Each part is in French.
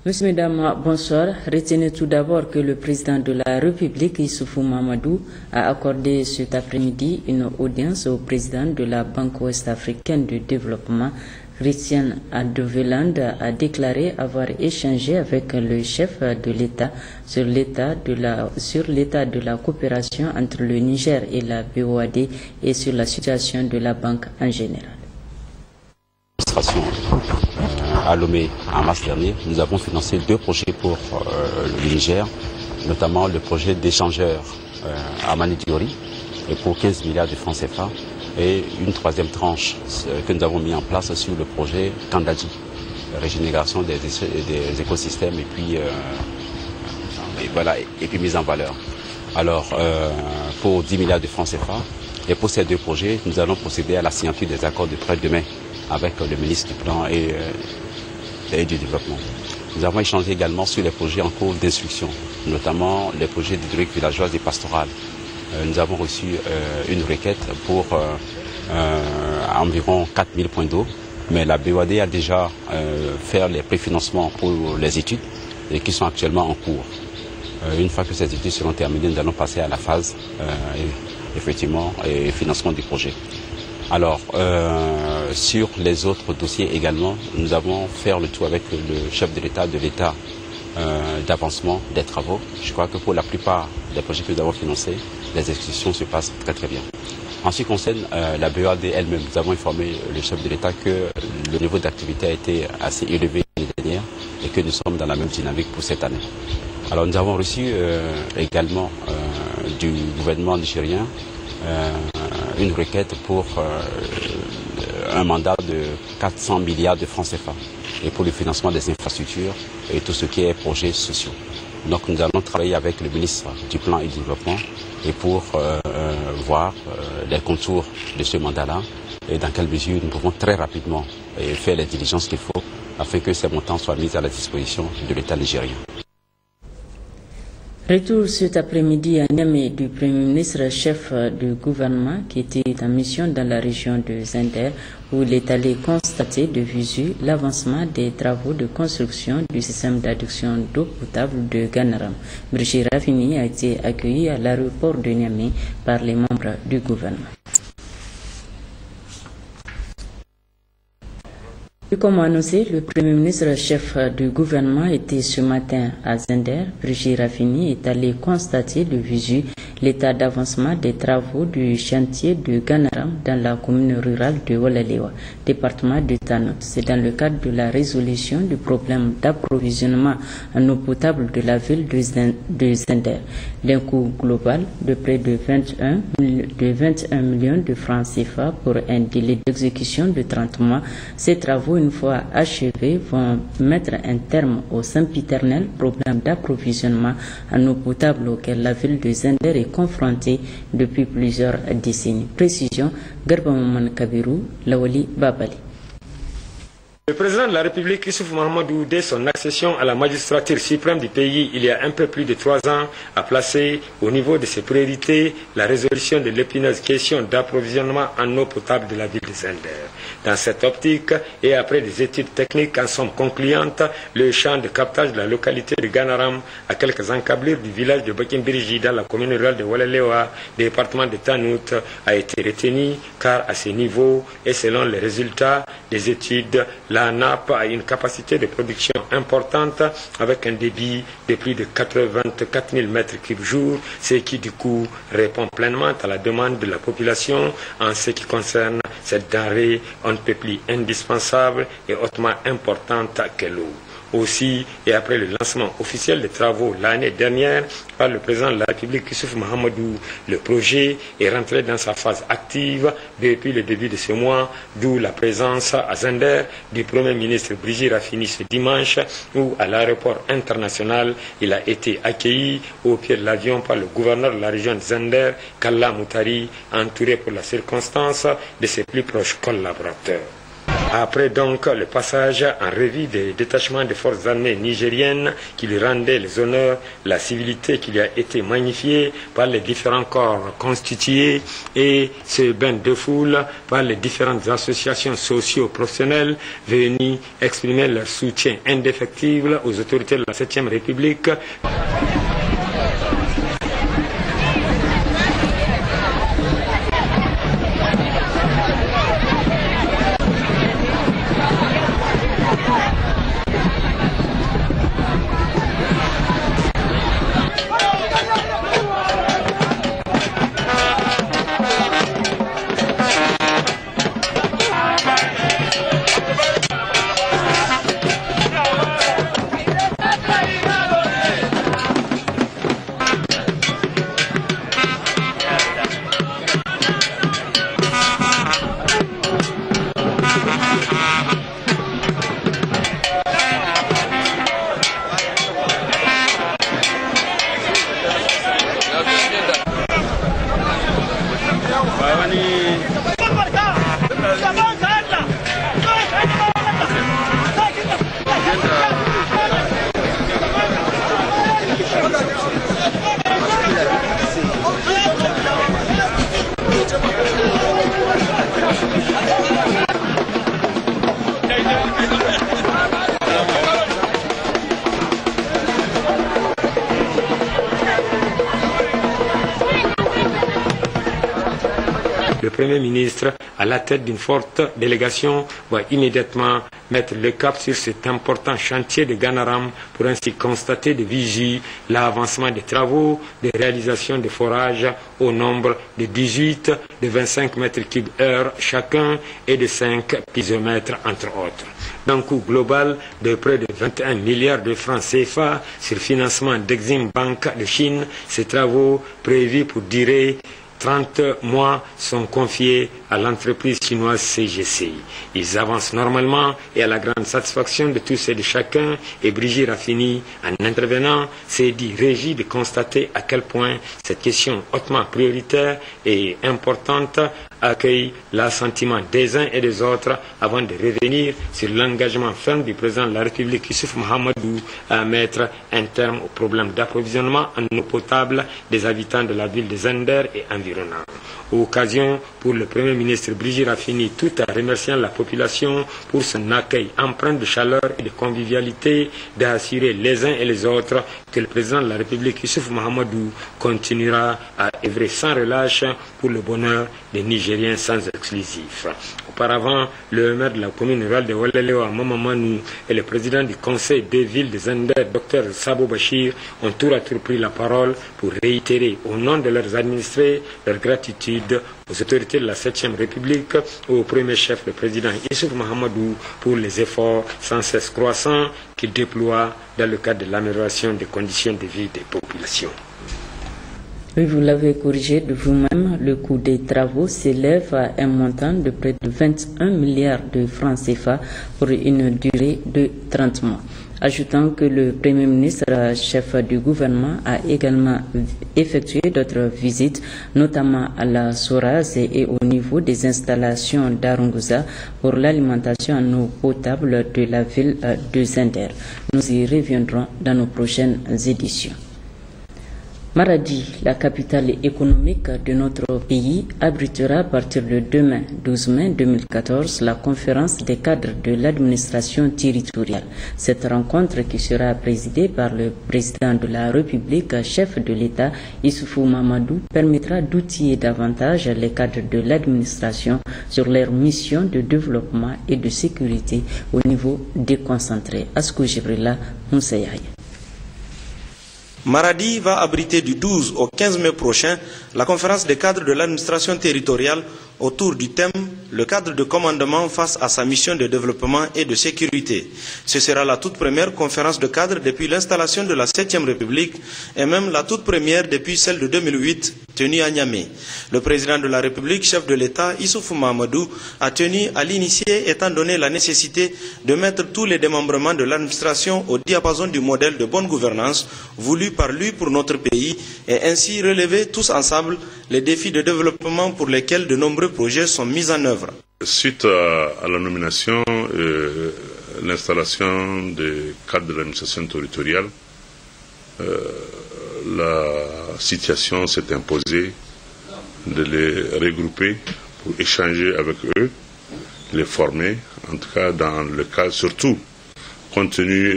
Monsieur, mesdames, bonsoir. Retenez tout d'abord que le président de la République, Issoufou Mahamadou, a accordé cet après-midi une audience au président de la Banque ouest-africaine de développement. Christian Adeveland a déclaré avoir échangé avec le chef de l'État sur l'état de la coopération entre le Niger et la BOAD et sur la situation de la banque en général. À Lomé, en mars dernier, nous avons financé 2 projets pour le Niger, notamment le projet d'échangeur à Manidiori et pour 15 milliards de francs CFA et une 3e tranche que nous avons mis en place sur le projet Kandadji, régénération des écosystèmes et puis mise en valeur. Alors pour 10 milliards de francs CFA et pour ces 2 projets, nous allons procéder à la signature des accords de prêt demain avec le ministre du Plan et du Développement. Nous avons échangé également sur les projets en cours d'instruction, notamment les projets d'hydraulique villageoise et pastorale. Nous avons reçu une requête pour environ 4000 points d'eau, mais la BOAD a déjà fait les préfinancements pour les études et qui sont actuellement en cours. Une fois que ces études seront terminées, nous allons passer à la phase et financement du projet. Alors, sur les autres dossiers également, nous avons fait le tour avec le chef de l'État d'avancement des travaux. Je crois que pour la plupart des projets que nous avons financés, les exécutions se passent très très bien. En ce qui concerne la BOAD elle-même, nous avons informé le chef de l'État que le niveau d'activité a été assez élevé l'année dernière et que nous sommes dans la même dynamique pour cette année. Alors nous avons reçu également du gouvernement nigérien une requête pour un mandat de 400 milliards de francs CFA et pour le financement des infrastructures et tout ce qui est projets sociaux. Donc nous allons travailler avec le ministre du Plan et du Développement et pour voir les contours de ce mandat-là et dans quelle mesure nous pouvons très rapidement faire les diligences qu'il faut afin que ces montants soient mis à la disposition de l'État nigérien. Retour cet après-midi à Niamey du Premier ministre chef du gouvernement qui était en mission dans la région de Zender où il est allé constater de visu l'avancement des travaux de construction du système d'adduction d'eau potable de Ganaram. Brigitte Raffini a été accueilli à l'aéroport de Niamey par les membres du gouvernement. Comme annoncé, le Premier ministre chef du gouvernement était ce matin à Zender. Brigitte Raffini est allé constater de visu l'état d'avancement des travaux du chantier de Ganaram dans la commune rurale de Wolalewa, département de Tanout. C'est dans le cadre de la résolution du problème d'approvisionnement en eau potable de la ville de Zender, d'un coût global de près de 21 millions de francs CFA pour un délai d'exécution de 30 mois. Ces travaux, une fois achevés, vont mettre un terme au sempiternel problème d'approvisionnement en eau potable auquel la ville de Zender est confrontée depuis plusieurs décennies. Précision, Garba Maman Kabirou, Lawali Babali. Le président de la République, Issoufou Mahamadou, dès son accession à la magistrature suprême du pays il y a un peu plus de 3 ans, a placé au niveau de ses priorités la résolution de l'épineuse question d'approvisionnement en eau potable de la ville de Zender. Dans cette optique, et après des études techniques en somme concluantes, le champ de captage de la localité de Ganaram, à quelques encablures du village de Bakimbiriji dans la commune rurale de Wolalewa, département de Tanout, a été retenu car à ce niveau et selon les résultats des études, la nappe a une capacité de production importante avec un débit de plus de 84 000 mètres cubes jour, ce qui du coup répond pleinement à la demande de la population en ce qui concerne cette denrée on ne peut plus indispensable et hautement importante que l'eau. Aussi, et après le lancement officiel des travaux l'année dernière par le président de la République, Issoufou Mahamadou, le projet est rentré dans sa phase active depuis le début de ce mois, d'où la présence à Zender du Premier ministre Brigitte Raffini ce dimanche, où à l'aéroport international, il a été accueilli au pied de l'avion par le gouverneur de la région de Zender, Kalla Moutari, entouré pour la circonstance de ses plus proches collaborateurs. Après donc le passage en revue des détachements des forces armées nigériennes qui lui rendaient les honneurs, la civilité qui lui a été magnifiée par les différents corps constitués et ce bain de foule par les différentes associations socio-professionnelles venues exprimer leur soutien indéfectible aux autorités de la 7e République. Le Premier ministre, à la tête d'une forte délégation, va immédiatement mettre le cap sur cet important chantier de Ganaram pour ainsi constater de visu l'avancement des travaux de réalisation des forages au nombre de 18, de 25 mètres cubes heure chacun et de 5 pisomètres entre autres. D'un coût global de près de 21 milliards de francs CFA sur financement d'Exim Bank de Chine, ces travaux prévus pour durer 30 mois sont confiés à l'entreprise chinoise CGC. Ils avancent normalement et à la grande satisfaction de tous et de chacun, et Brigitte Raffini, en intervenant, s'est dit régi de constater à quel point cette question hautement prioritaire et importante accueille l'assentiment des uns et des autres avant de revenir sur l'engagement ferme du président de la République Issoufou Mahamadou à mettre un terme au problème d'approvisionnement en eau potable des habitants de la ville de Zender et environnants. Occasion pour le Premier ministre Brigitte Raffini, tout en remerciant la population pour son accueil empreint de chaleur et de convivialité, d'assurer les uns et les autres que le président de la République Issoufou Mahamadou continuera à œuvrer sans relâche pour le bonheur des Nigériens sans exclusif. Auparavant, le maire de la commune rurale de Woleleo à Mamamanou et le président du conseil de ville de Zender, Dr Sabo Bachir, ont tour à tour pris la parole pour réitérer au nom de leurs administrés leur gratitude aux autorités de la 7e République, au premier chef, le président Issoufou Mahamadou, pour les efforts sans cesse croissants qu'il déploie dans le cadre de l'amélioration des conditions de vie des populations. Oui, vous l'avez corrigé de vous-même, le coût des travaux s'élève à un montant de près de 21 milliards de francs CFA pour une durée de 30 mois. Ajoutant que le Premier ministre, chef du gouvernement, a également effectué d'autres visites, notamment à la Soraz et au niveau des installations d'Arunguza pour l'alimentation en eau potable de la ville de Zender. Nous y reviendrons dans nos prochaines éditions. Maradi, la capitale économique de notre pays, abritera à partir de demain, 12 mai 2014, la conférence des cadres de l'administration territoriale. Cette rencontre, qui sera présidée par le président de la République, chef de l'État, Issoufou Mahamadou, permettra d'outiller davantage les cadres de l'administration sur leurs missions de développement et de sécurité au niveau déconcentré. Askou Jibrila, Moussaïaï. Maradi va abriter du 12 au 15 mai prochain la conférence des cadres de l'administration territoriale autour du thème « Le cadre de commandement face à sa mission de développement et de sécurité ». Ce sera la toute première conférence de cadres depuis l'installation de la 7e République et même la toute première depuis celle de 2008 tenue à Niamey. Le président de la République, chef de l'État, Issoufou Mahamadou, a tenu à l'initier étant donné la nécessité de mettre tous les démembrements de l'administration au diapason du modèle de bonne gouvernance voulu par lui pour notre pays et ainsi relever tous ensemble les défis de développement pour lesquels de nombreux projets sont mis en œuvre. Suite à la nomination et l'installation des cadres de l'administration territoriale, la situation s'est imposée de les regrouper pour échanger avec eux, les former, en tout cas dans le cas, surtout compte tenu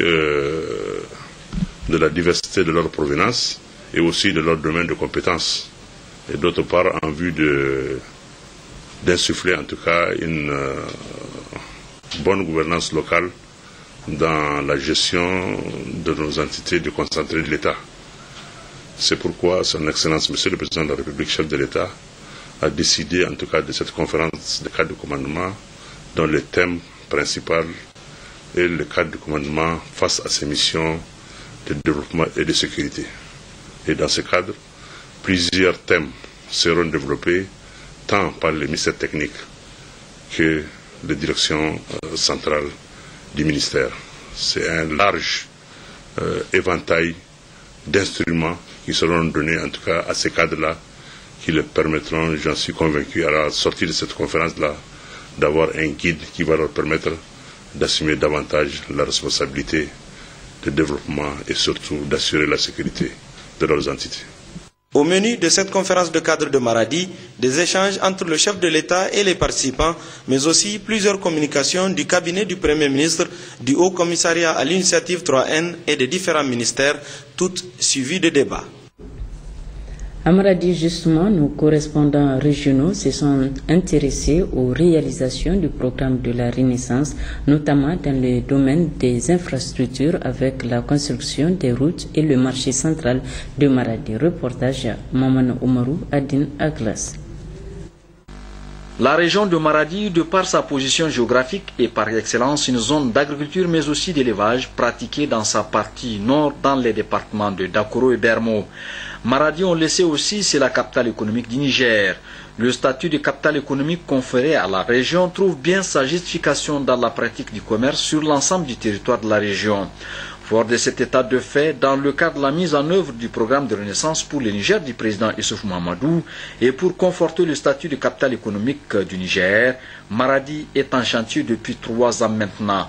de la diversité de leur provenance et aussi de leur domaine de compétences. Et d'autre part, en vue d'insuffler en tout cas une bonne gouvernance locale dans la gestion de nos entités du concentré de l'État. C'est pourquoi Son Excellence, Monsieur le Président de la République, chef de l'État, a décidé en tout cas de cette conférence de cadre de commandement dont le thème principal est le cadre de commandement face à ces missions de développement et de sécurité. Et dans ce cadre, plusieurs thèmes seront développés tant par les ministères techniques que les directions centrales du ministère. C'est un large éventail d'instruments qui seront donnés en tout cas à ces cadres-là, qui leur permettront, j'en suis convaincu, à la sortie de cette conférence-là, d'avoir un guide qui va leur permettre d'assumer davantage la responsabilité de développement et surtout d'assurer la sécurité de leurs entités. Au menu de cette conférence de cadre de Maradi, des échanges entre le chef de l'État et les participants, mais aussi plusieurs communications du cabinet du Premier ministre, du Haut Commissariat à l'initiative 3N et des différents ministères, toutes suivies de débats. À Maradi, justement, nos correspondants régionaux se sont intéressés aux réalisations du programme de la Renaissance, notamment dans le domaine des infrastructures avec la construction des routes et le marché central de Maradi. Reportage Maman Oumarou, Adine Aglas. La région de Maradi, de par sa position géographique, est par excellence une zone d'agriculture mais aussi d'élevage pratiquée dans sa partie nord dans les départements de Dakoro et Bermo. Maradi, on le sait aussi, c'est la capitale économique du Niger. Le statut de capitale économique conféré à la région trouve bien sa justification dans la pratique du commerce sur l'ensemble du territoire de la région. Fort de cet état de fait, dans le cadre de la mise en œuvre du programme de renaissance pour le Niger du président Issoufou Mahamadou et pour conforter le statut de capitale économique du Niger, Maradi est en chantier depuis 3 ans maintenant.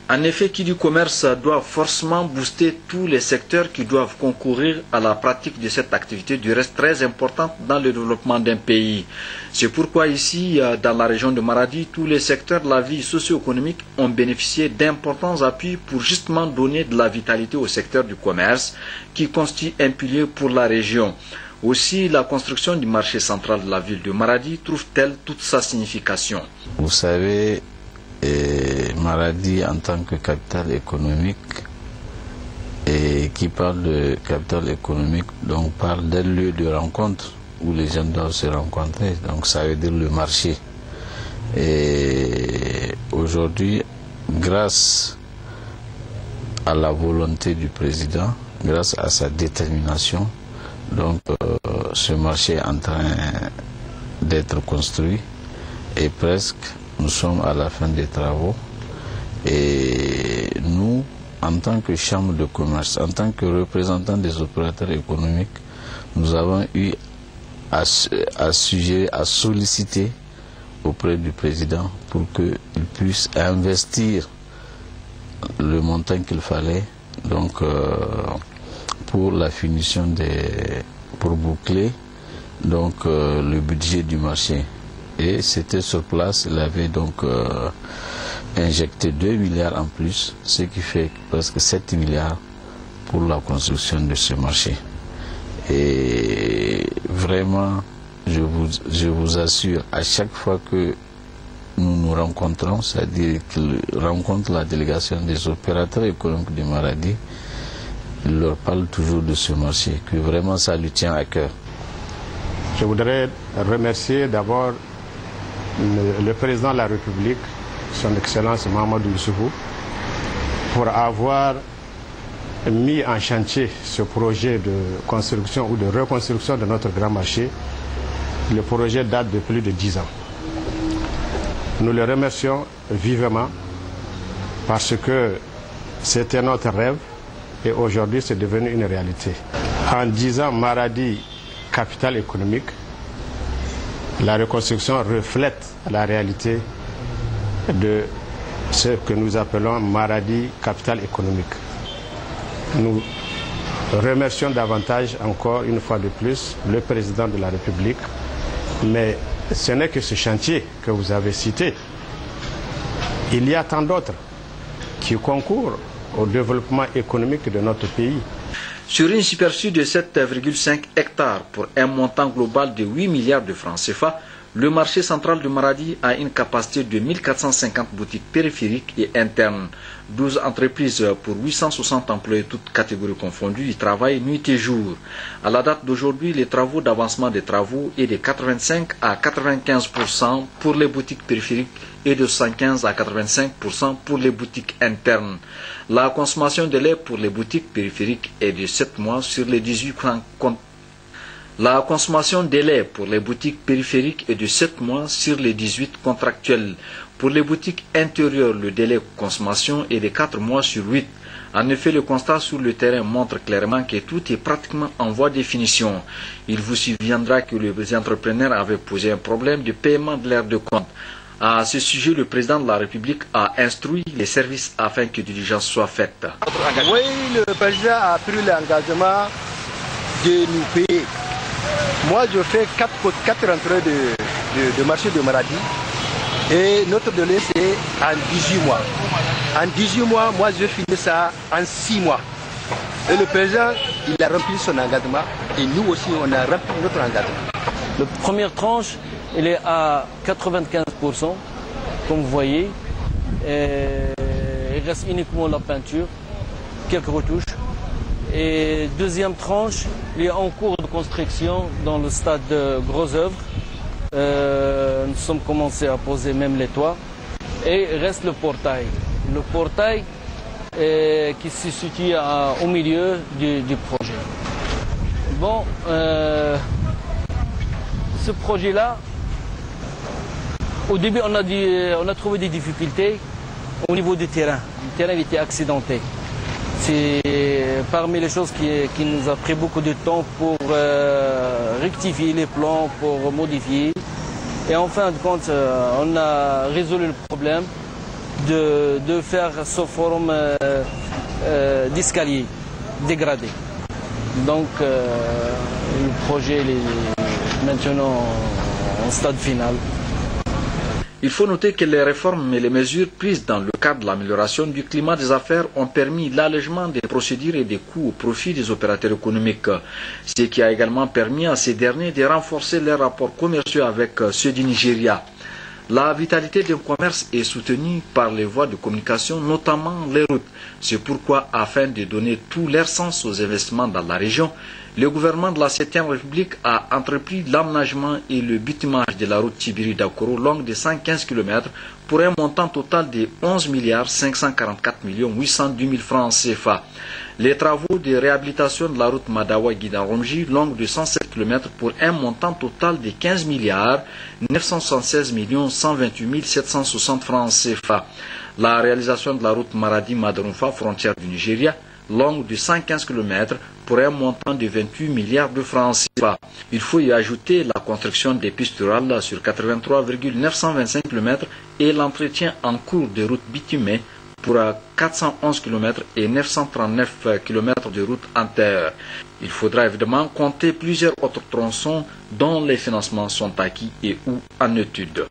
En effet, qui du commerce doit forcément booster tous les secteurs qui doivent concourir à la pratique de cette activité du reste très importante dans le développement d'un pays. C'est pourquoi ici, dans la région de Maradi, tous les secteurs de la vie socio-économique ont bénéficié d'importants appuis pour justement donner de la vitalité au secteur du commerce qui constitue un pilier pour la région. Aussi, la construction du marché central de la ville de Maradi trouve-t-elle toute sa signification. Vous savez, Maradi en tant que capitale économique, et qui parle de capitale économique, donc parle d'un lieu de rencontre où les gens doivent se rencontrer, donc ça veut dire le marché. Et aujourd'hui, grâce à la volonté du président, grâce à sa détermination, donc ce marché est en train d'être construit et presque nous sommes à la fin des travaux. Et nous, en tant que chambre de commerce, en tant que représentants des opérateurs économiques, nous avons eu à solliciter auprès du président pour qu'il puisse investir le montant qu'il fallait donc pour la finition pour boucler donc le budget du marché. Et c'était sur place, il avait donc injecté 2 milliards en plus, ce qui fait presque 7 milliards pour la construction de ce marché. Et vraiment, je vous assure, à chaque fois que nous nous rencontrons, c'est-à-dire qu'il rencontre la délégation des opérateurs économiques de Maradi, il leur parle toujours de ce marché, que vraiment ça lui tient à cœur. Je voudrais remercier d'abord le président de la République, son Excellence Mahamadou Issoufou, pour avoir mis en chantier ce projet de construction ou de reconstruction de notre grand marché. Le projet date de plus de 10 ans. Nous le remercions vivement parce que c'était notre rêve et aujourd'hui c'est devenu une réalité. En 10 ans, Maradi, capitale économique, la reconstruction reflète la réalité de ce que nous appelons Maradi capitale économique. Nous remercions davantage encore une fois de plus le président de la République, mais ce n'est que ce chantier que vous avez cité. Il y a tant d'autres qui concourent au développement économique de notre pays. Sur une superficie de 7,5 hectares pour un montant global de 8 milliards de francs CFA, le marché central de Maradi a une capacité de 1450 boutiques périphériques et internes. 12 entreprises pour 860 employés, toutes catégories confondues, y travaillent nuit et jour. À la date d'aujourd'hui, les travaux d'avancement des travaux est de 85 à 95% pour les boutiques périphériques et de 115 à 85% pour les boutiques internes. La consommation de lait pour les boutiques périphériques est de 7 mois sur les 18 La consommation de lait pour les boutiques périphériques est de 7 mois sur les 18 contractuels. Pour les boutiques intérieures, le délai de consommation est de 4 mois sur 8. En effet, le constat sur le terrain montre clairement que tout est pratiquement en voie de finition. Il vous souviendra que les entrepreneurs avaient posé un problème de paiement de l'air de compte. À ce sujet, le président de la République a instruit les services afin que diligence soit faite. Oui, le président a pris l'engagement de nous payer. Moi, je fais 4 entrées de marché de Maradi et notre délai c'est en 18 mois. En 18 mois, moi je finis ça en 6 mois. Et le président, il a rempli son engagement et nous aussi on a rempli notre engagement. La première tranche, elle est à 95%, comme vous voyez. Il reste uniquement la peinture, quelques retouches. Et deuxième tranche, il est en cours de construction dans le stade de Gros Œuvres. Nous sommes commencés à poser même les toits. Et il reste le portail. Le portail qui se situe au milieu du projet. Bon, ce projet-là, au début on a trouvé des difficultés au niveau du terrain. Le terrain était accidenté. C'est parmi les choses qui nous a pris beaucoup de temps pour rectifier les plans, pour modifier. Et en fin de compte, on a résolu le problème de faire sous forme d'escalier dégradé. Donc le projet est maintenant en stade final. Il faut noter que les réformes et les mesures prises dans le cadre de l'amélioration du climat des affaires ont permis l'allègement des procédures et des coûts au profit des opérateurs économiques, ce qui a également permis à ces derniers de renforcer leurs rapports commerciaux avec ceux du Nigeria. La vitalité d'un commerce est soutenue par les voies de communication, notamment les routes. C'est pourquoi, afin de donner tout leur sens aux investissements dans la région, le gouvernement de la 7e République a entrepris l'aménagement et le bitumage de la route Tibiri-Dakoro longue de 115 km pour un montant total de 11 544 810 000 francs CFA. Les travaux de réhabilitation de la route Madawa-Guidaromji longue de 107 km pour un montant total de 15 976 128 760 francs CFA. La réalisation de la route Maradi-Madarumfa, frontière du Nigeria, longue de 115 km pour un montant de 28 milliards de francs CFA. Il faut y ajouter la construction des pistes rurales sur 83,925 km et l'entretien en cours des routes bitumées pour 411 km et 939 km de routes en terre. Il faudra évidemment compter plusieurs autres tronçons dont les financements sont acquis et ou en étude.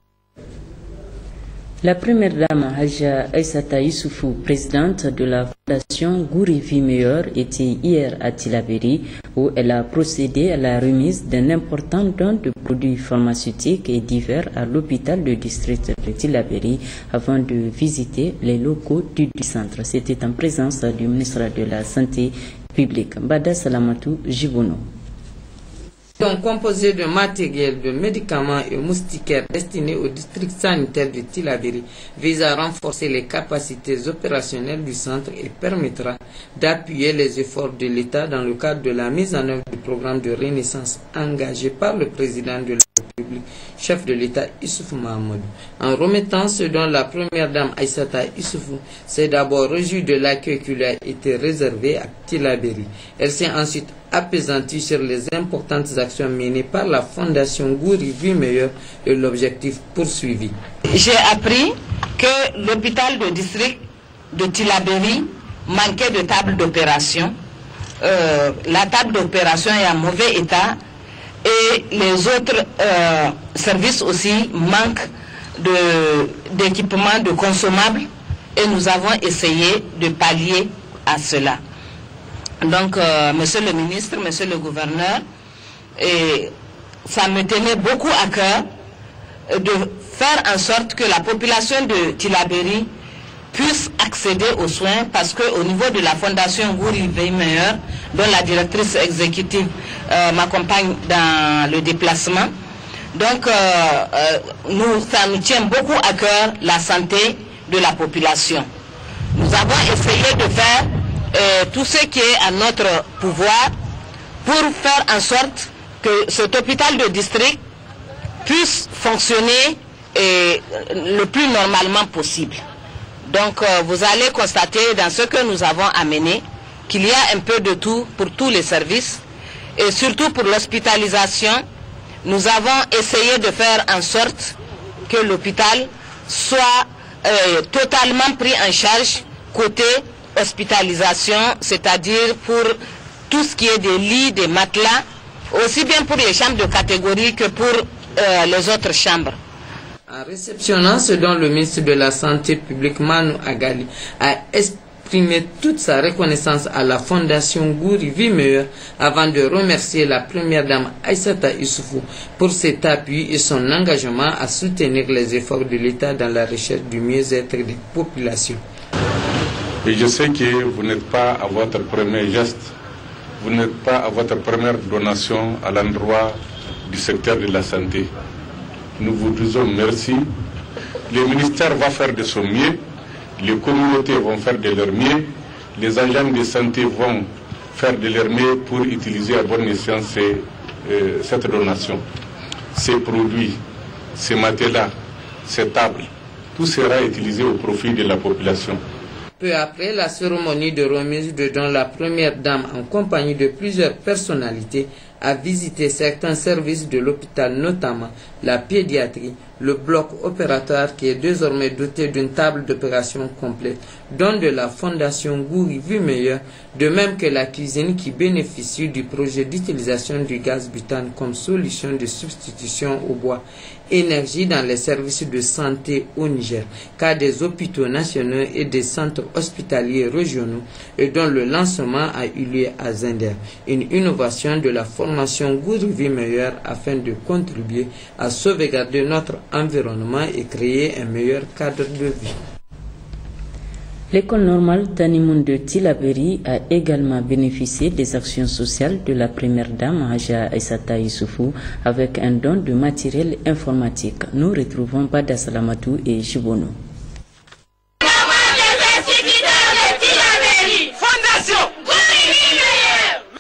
La première dame, Haja Aïssata Issoufou, présidente de la fondation Gouri Vie Meilleure, était hier à Tillabéri où elle a procédé à la remise d'un important don de produits pharmaceutiques et divers à l'hôpital de district de Tillabéri avant de visiter les locaux du centre. C'était en présence du ministre de la Santé publique, Bada Salamatou Jibono. Composé de matériel, de médicaments et moustiquaires destinés au district sanitaire de Tillabéri vise à renforcer les capacités opérationnelles du centre et permettra d'appuyer les efforts de l'État dans le cadre de la mise en œuvre du programme de renaissance engagé par le président de la République, chef de l'État Issoufou Mahamadou. En remettant ce dont la première dame Aïssata Issoufou s'est d'abord réjouie de l'accueil qui lui a été réservé à Tillabéri. Elle s'est ensuite apaisantie sur les importantes actions menées par la fondation Gouri Vie Meilleure et l'objectif poursuivi. J'ai appris que l'hôpital de district de Tillabéri manquait de table d'opération. La table d'opération est en mauvais état et les autres services aussi manquent d'équipements, de consommables, et nous avons essayé de pallier à cela. Donc, monsieur le ministre, monsieur le gouverneur, ça me tenait beaucoup à cœur de faire en sorte que la population de Tillabéri puisse accéder aux soins, parce qu'au niveau de la fondation Gouri Veillemeilleur, dont la directrice exécutive m'accompagne dans le déplacement, donc ça nous tient beaucoup à cœur la santé de la population. Nous avons essayé de faire tout ce qui est à notre pouvoir pour faire en sorte que cet hôpital de district puisse fonctionner le plus normalement possible. Donc vous allez constater dans ce que nous avons amené qu'il y a un peu de tout pour tous les services, et surtout pour l'hospitalisation. Nous avons essayé de faire en sorte que l'hôpital soit totalement pris en charge côté hospitalisation, c'est-à-dire pour tout ce qui est des lits, des matelas, aussi bien pour les chambres de catégorie que pour les autres chambres. En réceptionnant ce dont le ministre de la Santé publique, Manu Agali, a exprimé toute sa reconnaissance à la Fondation Gouri Veillemeilleur avant de remercier la première dame Aïssata Issoufou pour cet appui et son engagement à soutenir les efforts de l'État dans la recherche du mieux-être des populations. Et je sais que vous n'êtes pas à votre premier geste, vous n'êtes pas à votre première donation à l'endroit du secteur de la santé. Nous vous disons merci. Le ministère va faire de son mieux, les communautés vont faire de leur mieux, les agents de santé vont faire de leur mieux pour utiliser à bon escient cette donation. Ces produits, ces matelas, ces tables, tout sera utilisé au profit de la population. Peu après la cérémonie de remise de dons, la première dame, en compagnie de plusieurs personnalités, a visité certains services de l'hôpital, notamment la pédiatrie, le bloc opératoire qui est désormais doté d'une table d'opération complète, dont de la Fondation Gouri Veillemeilleur, de même que la cuisine qui bénéficie du projet d'utilisation du gaz butane comme solution de substitution au bois. Énergie dans les services de santé au Niger, car des hôpitaux nationaux et des centres hospitaliers régionaux, et dont le lancement a eu lieu à Zender. Une innovation de la formation Gouri Veillemeilleur afin de contribuer à sauvegarder notre environnement et créer un meilleur cadre de vie. L'école normale Tanimoun de Tillabéri a également bénéficié des actions sociales de la première dame Haja Aïssata Issoufou avec un don de matériel informatique. Nous retrouvons Bada Salamatou et Jibono.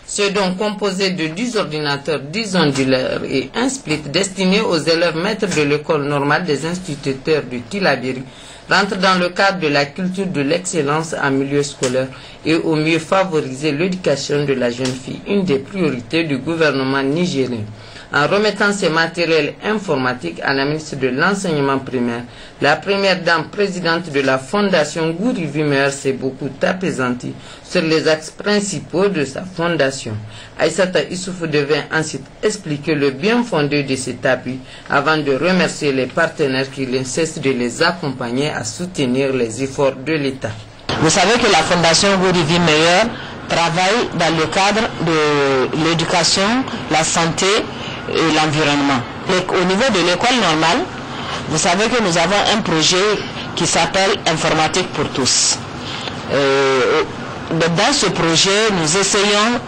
Ce don, composé de 10 ordinateurs, 10 onduleurs et un split destiné aux élèves maîtres de l'école normale des instituteurs de Tillabéri, rentre dans le cadre de la culture de l'excellence en milieu scolaire et au mieux favoriser l'éducation de la jeune fille, une des priorités du gouvernement nigérien. En remettant ces matériels informatiques à la ministre de l'enseignement primaire, la première dame présidente de la fondation Gouri Veillemeilleur s'est beaucoup apaisantie sur les axes principaux de sa fondation. Aïssata Issoufou devait ensuite expliquer le bien fondé de cet appui avant de remercier les partenaires qui cessent de les accompagner à soutenir les efforts de l'État. Vous savez que la fondation Gouri Veillemeilleur travaille dans le cadre de l'éducation, la santé et l'environnement. Au niveau de l'école normale, vous savez que nous avons un projet qui s'appelle Informatique pour tous. Dans ce projet, nous essayons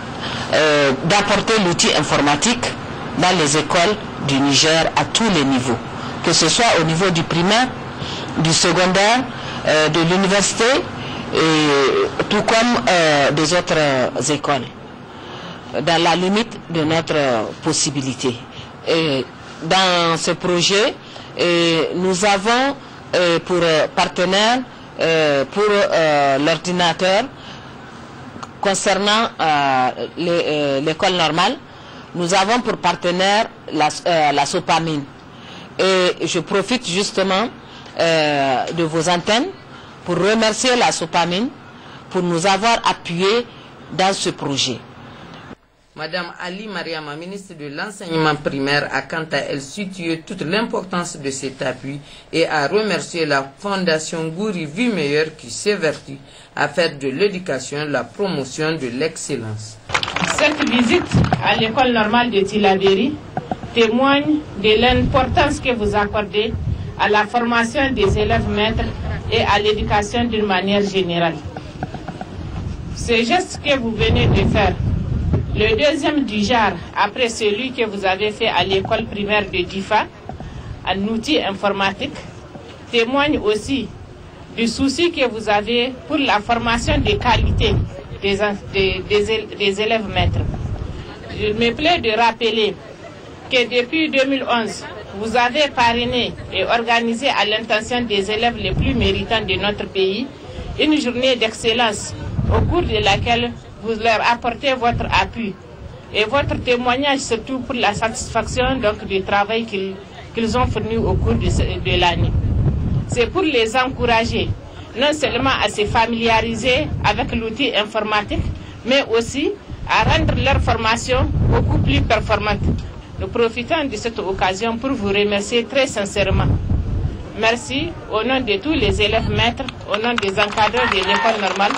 d'apporter l'outil informatique dans les écoles du Niger à tous les niveaux, que ce soit au niveau du primaire, du secondaire, de l'université, tout comme des autres écoles, dans la limite de notre possibilité. Et dans ce projet, nous avons pour partenaire pour l'ordinateur concernant l'école normale, nous avons pour partenaire la Sopamine. Et je profite justement de vos antennes pour remercier la Sopamine pour nous avoir appuyés dans ce projet. Madame Ali Mariama, ministre de l'enseignement primaire, a quant à elle situé toute l'importance de cet appui et a remercié la Fondation Gouri Vie Meilleure qui s'évertue à faire de l'éducation la promotion de l'excellence. Cette visite à l'école normale de Tillabéri témoigne de l'importance que vous accordez à la formation des élèves maîtres et à l'éducation d'une manière générale. Ce geste que vous venez de faire, le deuxième du genre, après celui que vous avez fait à l'école primaire de Difa, en outils informatiques, témoigne aussi du souci que vous avez pour la formation de qualité des élèves maîtres. Je me plais de rappeler que depuis 2011, vous avez parrainé et organisé à l'intention des élèves les plus méritants de notre pays une journée d'excellence au cours de laquelle vous leur apportez votre appui et votre témoignage surtout pour la satisfaction donc, du travail qu'ils ont fourni au cours de l'année. C'est pour les encourager non seulement à se familiariser avec l'outil informatique, mais aussi à rendre leur formation beaucoup plus performante. Nous profitons de cette occasion pour vous remercier très sincèrement. Merci au nom de tous les élèves maîtres, au nom des encadreurs de l'école normale.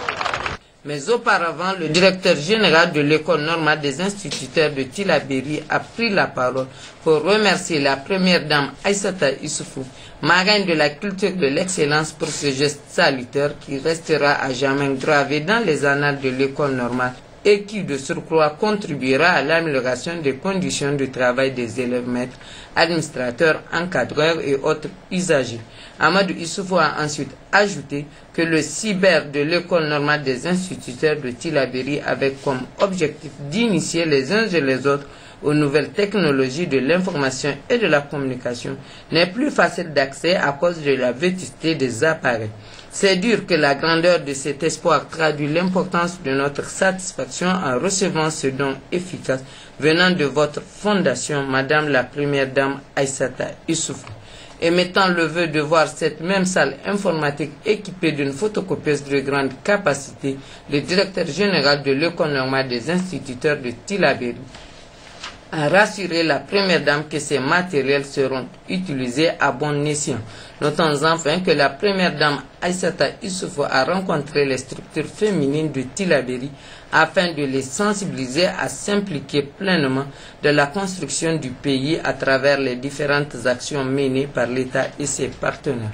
Mais auparavant, le directeur général de l'école normale des instituteurs de Tillabéri a pris la parole pour remercier la première dame Aïssata Issoufou, marraine de la culture de l'excellence, pour ce geste salutaire qui restera à jamais gravé dans les annales de l'école normale et qui de surcroît contribuera à l'amélioration des conditions de travail des élèves maîtres, administrateurs, encadreurs et autres usagers. Amadou Issoufou a ensuite ajouté que le cyber de l'école normale des instituteurs de Tillabéri avait comme objectif d'initier les uns et les autres aux nouvelles technologies de l'information et de la communication n'est plus facile d'accès à cause de la vétusté des appareils. C'est dire que la grandeur de cet espoir traduit l'importance de notre satisfaction en recevant ce don efficace venant de votre fondation, Madame la Première Dame Aïssata Issoufou. Et mettant le vœu de voir cette même salle informatique équipée d'une photocopieuse de grande capacité, le directeur général de l'école normale des instituteurs de Tillabéri a rassuré la première dame que ces matériels seront utilisés à bon escient. Notons enfin que la première dame Aïssata Issoufou a rencontré les structures féminines de Tillabéri afin de les sensibiliser à s'impliquer pleinement dans la construction du pays à travers les différentes actions menées par l'État et ses partenaires.